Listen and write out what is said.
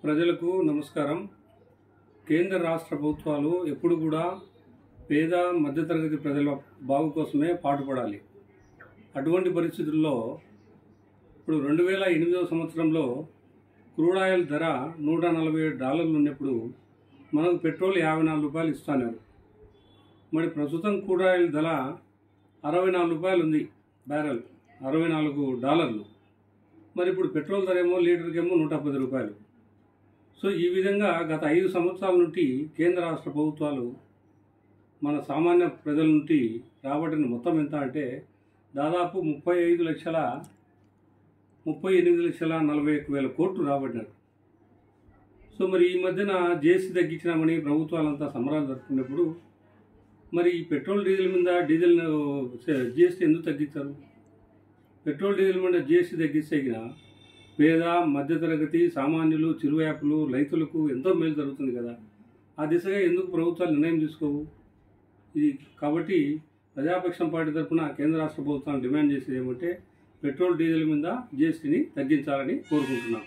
ప్రజలకు నమస్కారం. కేంద్ర రాష్ట్ర ప్రభుత్వాలు ఎప్పుడు కూడా పేద మధ్యతరగతి ప్రజల బాగు కోసమే పాటుపడాలి. అటువంటి పరిస్థితుల్లో ఇప్పుడు 2008వ సంవత్సరంలో క్రూడ్ ఆయిల్ ధర $147 ఉన్నప్పుడు మనకు పెట్రోల్ ₹54 ఇస్తున్నారు. మరి ప్రస్తుతం క్రూడ్ ఆయిల్ ధర $64 ఉంది, బ్యారెల్ $64. మరి ఇప్పుడు పెట్రోల్ ధర ఏమో లీటర్కేమో ₹110. సో ఈ విధంగా గత 5 సంవత్సరాల నుండి కేంద్ర రాష్ట్ర ప్రభుత్వాలు మన సామాన్య ప్రజల నుండి రాబట్టిన మొత్తం ఎంత అంటే దాదాపు 38,40,000 కోట్లు రాబట్టినారు. సో మరి ఈ మధ్యన జీఎస్టీ తగ్గించినామని ప్రభుత్వాలంతా సంబరాలు జరుపుకున్నప్పుడు మరి ఈ పెట్రోల్ డీజిల్ మీద జీఎస్టీ ఎందుకు తగ్గించారు? పెట్రోల్ డీజిల్ మీద జీఎస్టీ తగ్గిస్తే పేద మధ్యతరగతి సామాన్యులు, చిరువ్యాపులు, రైతులకు ఎంతో మేలు జరుగుతుంది కదా. ఆ దిశగా ఎందుకు ప్రభుత్వాలు నిర్ణయం తీసుకోవు? ఇది కాబట్టి ప్రజాపక్షం పార్టీ తరఫున కేంద్ర రాష్ట్ర ప్రభుత్వాన్ని డిమాండ్ చేసేది ఏమంటే పెట్రోల్ డీజిల్ మీద జీఎస్టీని తగ్గించాలని కోరుకుంటున్నాం.